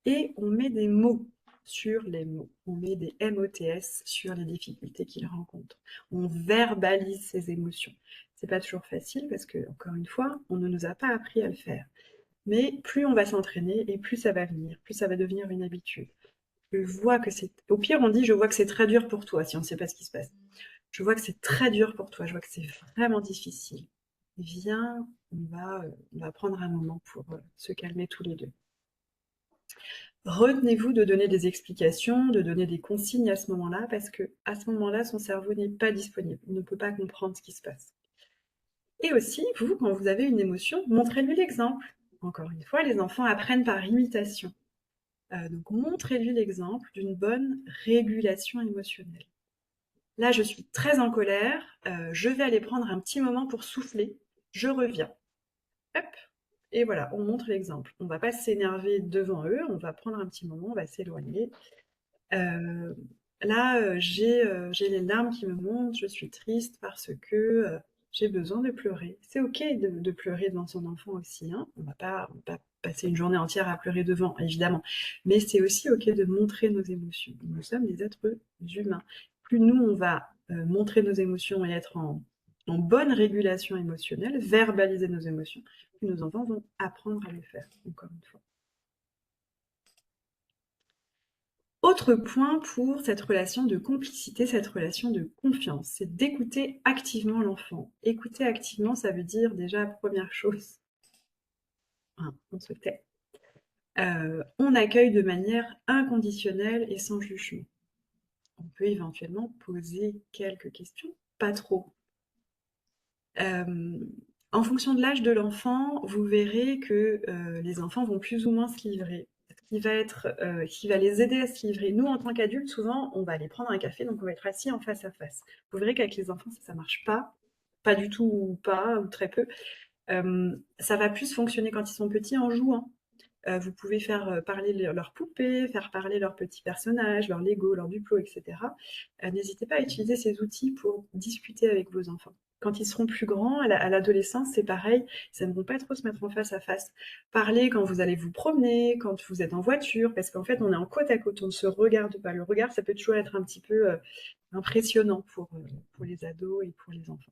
Et on met des mots sur les mots, on met des MOTS sur les difficultés qu'il rencontre. On verbalise ses émotions. C'est pas toujours facile parce que, encore une fois, on ne nous a pas appris à le faire. Mais plus on va s'entraîner et plus ça va venir, plus ça va devenir une habitude. Je vois que c'est... Au pire, on dit, je vois que c'est très dur pour toi si on ne sait pas ce qui se passe. Je vois que c'est très dur pour toi, je vois que c'est vraiment difficile. Viens, on va prendre un moment pour se calmer tous les deux. Retenez-vous de donner des explications, de donner des consignes à ce moment-là, parce que à ce moment-là, son cerveau n'est pas disponible, il ne peut pas comprendre ce qui se passe. Et aussi, vous, quand vous avez une émotion, montrez-lui l'exemple. Encore une fois, les enfants apprennent par imitation. Donc, montrez-lui l'exemple d'une bonne régulation émotionnelle. Là, je suis très en colère, je vais aller prendre un petit moment pour souffler, je reviens. Hop, et voilà, on montre l'exemple. On ne va pas s'énerver devant eux, on va prendre un petit moment, on va s'éloigner. là, j'ai les larmes qui me montent, je suis triste parce que j'ai besoin de pleurer. C'est OK de pleurer devant son enfant aussi, hein. On va pas passer une journée entière à pleurer devant, évidemment. Mais c'est aussi OK de montrer nos émotions. Nous sommes des êtres humains. Plus nous, on va montrer nos émotions et être en bonne régulation émotionnelle, verbaliser nos émotions, plus nos enfants vont apprendre à le faire, encore une fois. Autre point pour cette relation de complicité, cette relation de confiance, c'est d'écouter activement l'enfant. Écouter activement, ça veut dire déjà, première chose, hein, on se tait. On accueille de manière inconditionnelle et sans jugement. On peut éventuellement poser quelques questions, pas trop. En fonction de l'âge de l'enfant, vous verrez que les enfants vont plus ou moins se livrer. Ce qui va les aider à se livrer. Nous, en tant qu'adultes, souvent, on va aller prendre un café, donc on va être assis en face à face. Vous verrez qu'avec les enfants, ça marche pas du tout ou pas, ou très peu. Ça va plus fonctionner quand ils sont petits en jouant. Vous pouvez faire parler leurs poupées, faire parler leurs petits personnages, leurs Lego, leurs Duplo, etc. N'hésitez pas à utiliser ces outils pour discuter avec vos enfants. Quand ils seront plus grands, à l'adolescence, c'est pareil, ils n'aimeront pas trop se mettre en face à face. Parler quand vous allez vous promener, quand vous êtes en voiture, parce qu'en fait, on est en côte à côte, on ne se regarde pas. Le regard, ça peut toujours être un petit peu impressionnant pour les ados et pour les enfants.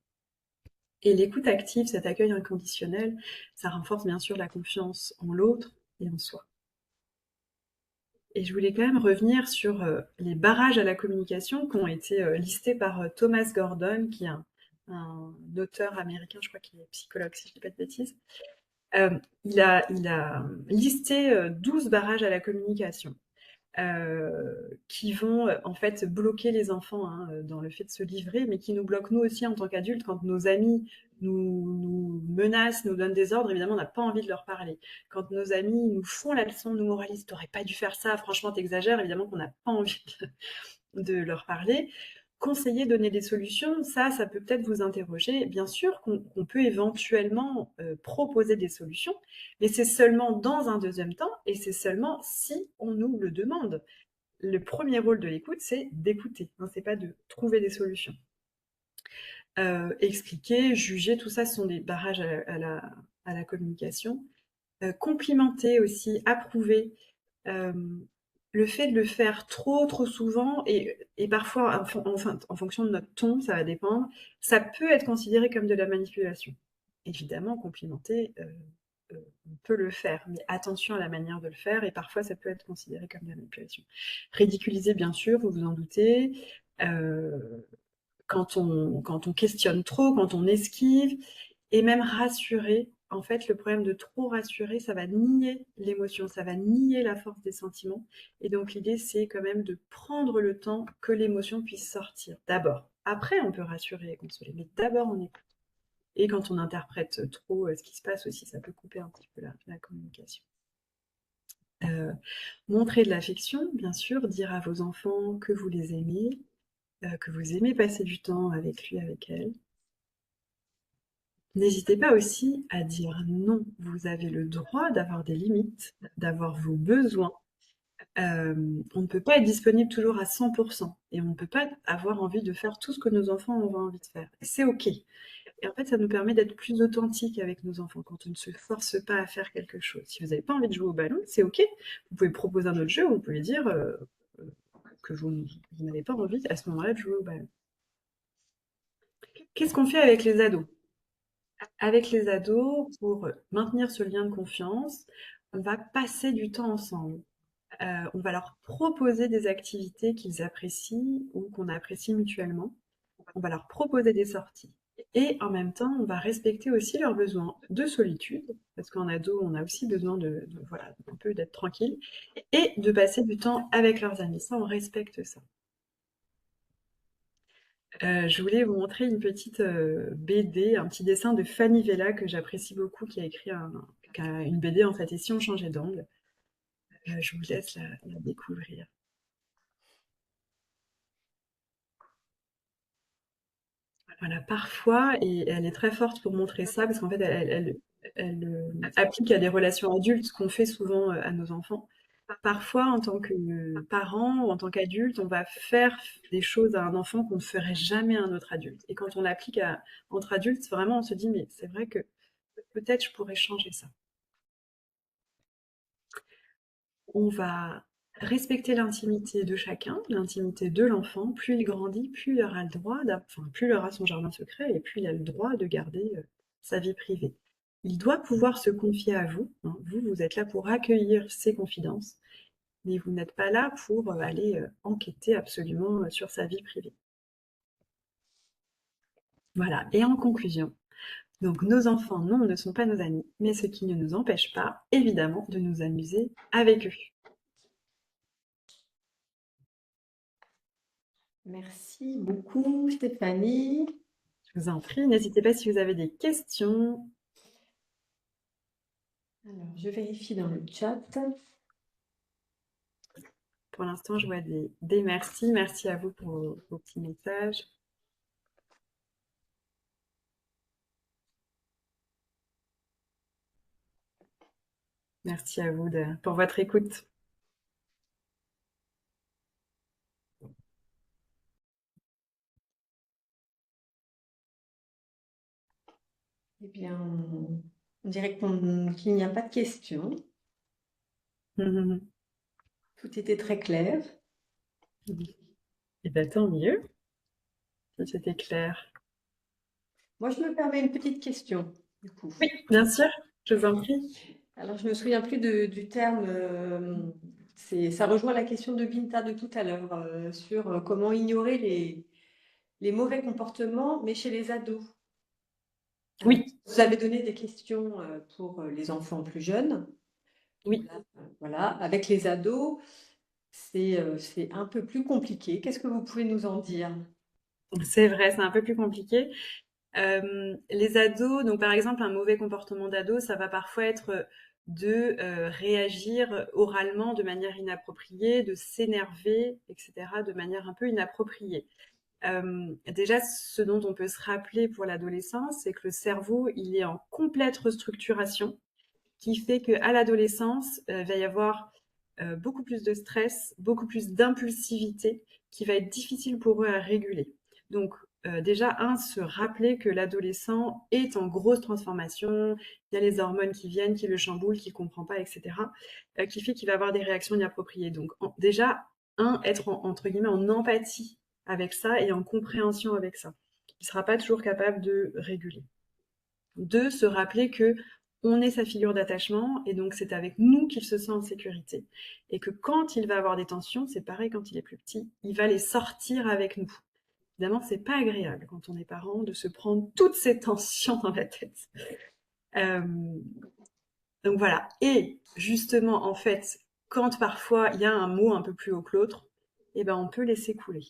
Et l'écoute active, cet accueil inconditionnel, ça renforce bien sûr la confiance en l'autre et en soi. Et je voulais quand même revenir sur les barrages à la communication qui ont été listés par Thomas Gordon, qui est un auteur américain, je crois qu'il est psychologue, si je ne dis pas de bêtises. Il a listé 12 barrages à la communication qui vont en fait bloquer les enfants dans le fait de se livrer, mais qui nous bloquent nous aussi en tant qu'adultes quand nos amis nous menacent, nous donnent des ordres. Évidemment, on n'a pas envie de leur parler. Quand nos amis nous font la leçon, nous moralisent, t'aurais pas dû faire ça, franchement t'exagères, évidemment qu'on n'a pas envie de leur parler. Conseiller, donner des solutions, ça peut peut-être vous interroger. Bien sûr qu'on peut éventuellement proposer des solutions, mais c'est seulement dans un deuxième temps, et c'est seulement si on nous le demande. Le premier rôle de l'écoute, c'est d'écouter, hein, c'est pas de trouver des solutions. Expliquer, juger, tout ça, ce sont des barrages à la communication. Complimenter aussi, approuver. Le fait de le faire trop souvent et parfois en fonction de notre ton, ça va dépendre, ça peut être considéré comme de la manipulation. Évidemment, complimenter, on peut le faire, mais attention à la manière de le faire et parfois ça peut être considéré comme de la manipulation. Ridiculiser, bien sûr, vous vous en doutez. Quand on questionne trop, quand on esquive, et même rassurer. En fait, le problème de trop rassurer, ça va nier l'émotion, ça va nier la force des sentiments. Et donc, l'idée, c'est quand même de prendre le temps que l'émotion puisse sortir. D'abord. Après, on peut rassurer et consoler, mais d'abord, on écoute. Et quand on interprète trop ce qui se passe aussi, ça peut couper un petit peu la communication. Montrer de l'affection, bien sûr, dire à vos enfants que vous les aimez, que vous aimez passer du temps avec lui, avec elle. N'hésitez pas aussi à dire non. Vous avez le droit d'avoir des limites, d'avoir vos besoins. On ne peut pas être disponible toujours à 100% et on ne peut pas avoir envie de faire tout ce que nos enfants ont envie de faire. C'est OK. Et en fait, ça nous permet d'être plus authentiques avec nos enfants quand on ne se force pas à faire quelque chose. Si vous n'avez pas envie de jouer au ballon, c'est OK. Vous pouvez proposer un autre jeu ou vous pouvez dire que vous n'avez pas envie à ce moment-là de jouer au ballon. Qu'est-ce qu'on fait avec les ados? Avec les ados, pour maintenir ce lien de confiance, on va passer du temps ensemble. On va leur proposer des activités qu'ils apprécient ou qu'on apprécie mutuellement. On va leur proposer des sorties. Et en même temps, on va respecter aussi leurs besoins de solitude, parce qu'en ado, on a aussi besoin voilà, un peu d'être tranquille, et de passer du temps avec leurs amis. Ça, on respecte ça. Je voulais vous montrer une petite BD, un petit dessin de Fanny Vella que j'apprécie beaucoup, qui a écrit une BD en fait, et si on changeait d'angle. Je vous laisse la découvrir. Voilà, parfois, et elle est très forte pour montrer ça, parce qu'en fait, elle applique à des relations adultes ce qu'on fait souvent à nos enfants. Parfois, en tant que parent ou en tant qu'adulte, on va faire des choses à un enfant qu'on ne ferait jamais à un autre adulte. Et quand on l'applique entre adultes, vraiment, on se dit, mais c'est vrai que peut-être je pourrais changer ça. On va respecter l'intimité de chacun, l'intimité de l'enfant. Plus il grandit, plus il aura le droit, plus il aura son jardin secret et plus il a le droit de garder sa vie privée. Il doit pouvoir se confier à vous, hein. Vous êtes là pour accueillir ses confidences, mais vous n'êtes pas là pour aller enquêter absolument sur sa vie privée. Voilà. Et en conclusion, donc nos enfants, non, ne sont pas nos amis, mais ce qui ne nous empêche pas, évidemment, de nous amuser avec eux. Merci beaucoup, Stéphanie. Je vous en prie, n'hésitez pas si vous avez des questions. Alors, je vérifie dans le chat. Pour l'instant, je vois des merci. Merci à vous pour vos petits messages. Merci à vous pour votre écoute. Eh bien, on dirait qu'il n'y a pas de questions. Tout était très clair. Et bien, tant mieux, si c'était clair. Moi, je me permets une petite question, du coup. Oui, bien sûr, je vous en prie. Alors, je ne me souviens plus du terme. Ça rejoint la question de Binta de tout à l'heure sur comment ignorer les mauvais comportements, mais chez les ados. Alors, Oui, vous avez donné des questions pour les enfants plus jeunes. oui. Voilà, avec les ados, c'est un peu plus compliqué. Qu'est-ce que vous pouvez nous en dire? C'est vrai, c'est un peu plus compliqué. Les ados, donc par exemple, un mauvais comportement d'ado, ça va parfois être de réagir oralement de manière inappropriée, de s'énerver, etc., de manière un peu inappropriée. Déjà, ce dont on peut se rappeler pour l'adolescence, c'est que le cerveau, il est en complète restructuration, qui fait qu'à l'adolescence, il va y avoir beaucoup plus de stress, beaucoup plus d'impulsivité, qui va être difficile pour eux à réguler. Donc, déjà, se rappeler que l'adolescent est en grosse transformation, il y a les hormones qui viennent, qui le chamboulent, qui ne comprend pas, etc., qui fait qu'il va avoir des réactions inappropriées. Donc, déjà, être entre guillemets en empathie avec ça et en compréhension avec ça. Il ne sera pas toujours capable de réguler. Deux, se rappeler que on est sa figure d'attachement et donc c'est avec nous qu'il se sent en sécurité. Et que quand il va avoir des tensions, c'est pareil quand il est plus petit, il va les sortir avec nous. Évidemment, c'est pas agréable quand on est parent de se prendre toutes ces tensions dans la tête. Euh, donc voilà. Et justement, en fait, quand parfois il y a un mot un peu plus haut que l'autre, eh ben on peut laisser couler.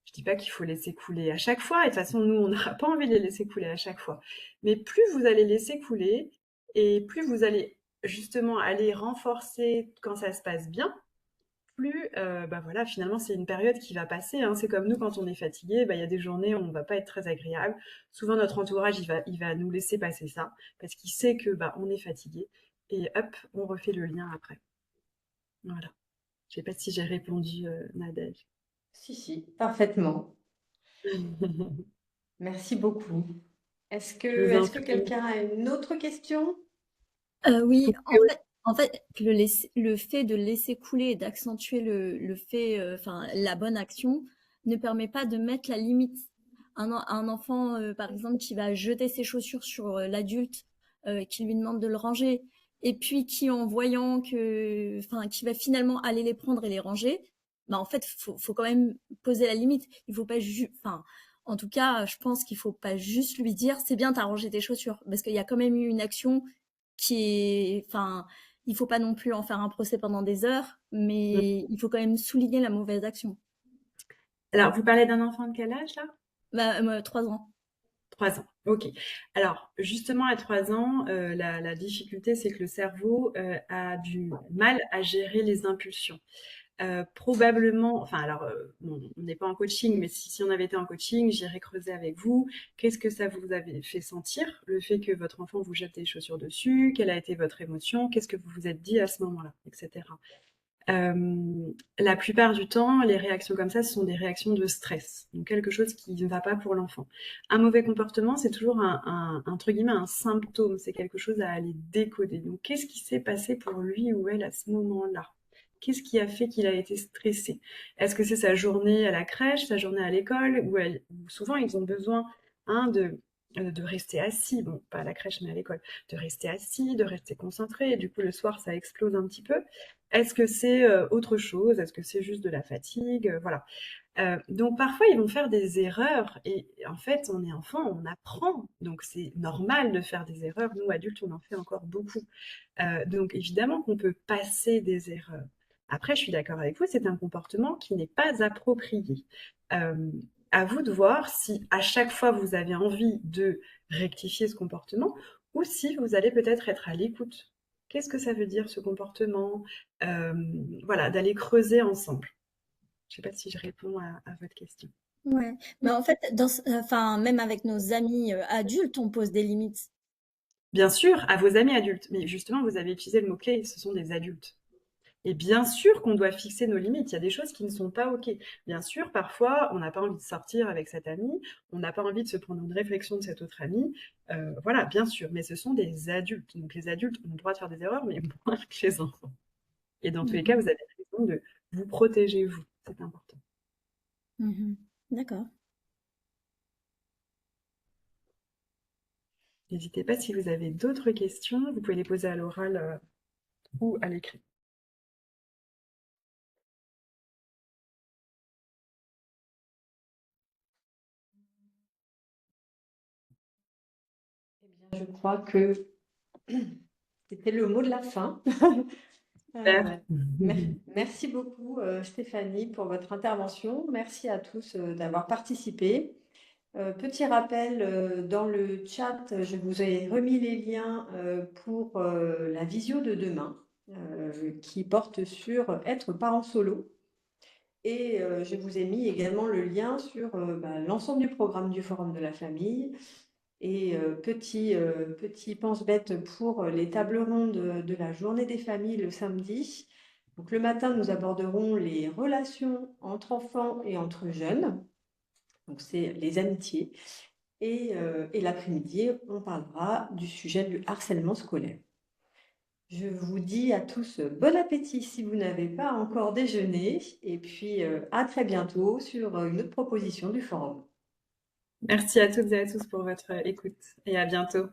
Je dis pas qu'il faut laisser couler à chaque fois, et de toute façon, nous, on n'aura pas envie de les laisser couler à chaque fois. Mais plus vous allez laisser couler, et plus vous allez justement aller renforcer quand ça se passe bien, plus, bah voilà, finalement, c'est une période qui va passer, hein. C'est comme nous, quand on est fatigué, bah, il y a des journées où on va pas être très agréable. Souvent, notre entourage, il va nous laisser passer ça, parce qu'il sait que, bah, on est fatigué, et hop, on refait le lien après. Voilà. Je sais pas si j'ai répondu, Nadège. Si, parfaitement. Merci beaucoup. Est-ce que, Je vous en est-ce que prie. quelqu'un a une autre question? Oui, en fait, le fait de laisser couler et d'accentuer le fait, enfin, la bonne action ne permet pas de mettre la limite. Un enfant, par exemple, qui va jeter ses chaussures sur l'adulte, qui lui demande de le ranger, et puis qui, en voyant enfin, qui va finalement aller les prendre et les ranger, bah, en fait, faut quand même poser la limite. Il faut pas enfin, en tout cas, je pense qu'il faut pas juste lui dire, c'est bien, t'as rangé tes chaussures, parce qu'il y a quand même eu une action enfin, il faut pas non plus en faire un procès pendant des heures, mais il faut quand même souligner la mauvaise action. Alors, vous parlez d'un enfant de quel âge là? 3 ans. 3 ans. Ok. Alors, justement, à 3 ans, la difficulté, c'est que le cerveau a du mal à gérer les impulsions. Probablement, enfin, alors, bon, on n'est pas en coaching, mais si on avait été en coaching, j'irais creuser avec vous. Qu'est-ce que ça vous avait fait sentir, le fait que votre enfant vous jette des chaussures dessus? Quelle a été votre émotion? Qu'est-ce que vous vous êtes dit à ce moment-là, etc. La plupart du temps, les réactions comme ça, ce sont des réactions de stress, donc quelque chose qui ne va pas pour l'enfant. Un mauvais comportement, c'est toujours entre guillemets, un symptôme, c'est quelque chose à aller décoder. Donc, qu'est-ce qui s'est passé pour lui ou elle à ce moment-là? Qu'est-ce qui a fait qu'il a été stressé? Est-ce que c'est sa journée à la crèche, sa journée à l'école, ou souvent ils ont besoin de rester assis, bon, pas à la crèche mais à l'école, de rester assis, de rester concentré, et du coup le soir ça explose un petit peu. Est-ce que c'est autre chose? Est-ce que c'est juste de la fatigue? Voilà. Donc parfois ils vont faire des erreurs et en fait on est enfant, on apprend, donc c'est normal de faire des erreurs. Nous adultes on en fait encore beaucoup. Donc évidemment qu'on peut passer des erreurs. Après je suis d'accord avec vous, c'est un comportement qui n'est pas approprié. Euh, à vous de voir si à chaque fois vous avez envie de rectifier ce comportement ou si vous allez peut-être être à l'écoute. Qu'est-ce que ça veut dire ce comportement? Euh, voilà, d'aller creuser ensemble. Je ne sais pas si je réponds à votre question. Ouais, mais en fait, enfin, même avec nos amis adultes, on pose des limites. Bien sûr, à vos amis adultes, mais justement, vous avez utilisé le mot-clé, ce sont des adultes. Et bien sûr qu'on doit fixer nos limites. Il y a des choses qui ne sont pas OK. Bien sûr, parfois, on n'a pas envie de sortir avec cet ami, on n'a pas envie de se prendre une réflexion de cet autre ami. Voilà, bien sûr, mais ce sont des adultes. Donc les adultes ont le droit de faire des erreurs, mais moins que les enfants. Et dans tous les cas, Mhm. vous avez raison de vous protéger, vous. C'est important. Mhm. D'accord. N'hésitez pas si vous avez d'autres questions, vous pouvez les poser à l'oral ou à l'écrit. Eh bien, je crois que c'était le mot de la fin. Super. Merci beaucoup, Stéphanie, pour votre intervention. Merci à tous d'avoir participé. Petit rappel, dans le chat, je vous ai remis les liens pour la visio de demain, qui porte sur être parent solo. Et je vous ai mis également le lien sur l'ensemble du programme du Forum de la famille. Et petit pense-bête pour les tables rondes de la journée des familles le samedi. Donc le matin, nous aborderons les relations entre enfants et entre jeunes. Donc c'est les amitiés. Et l'après-midi, on parlera du sujet du harcèlement scolaire. Je vous dis à tous bon appétit si vous n'avez pas encore déjeuné. Et puis à très bientôt sur une autre proposition du forum. Merci à toutes et à tous pour votre écoute et à bientôt.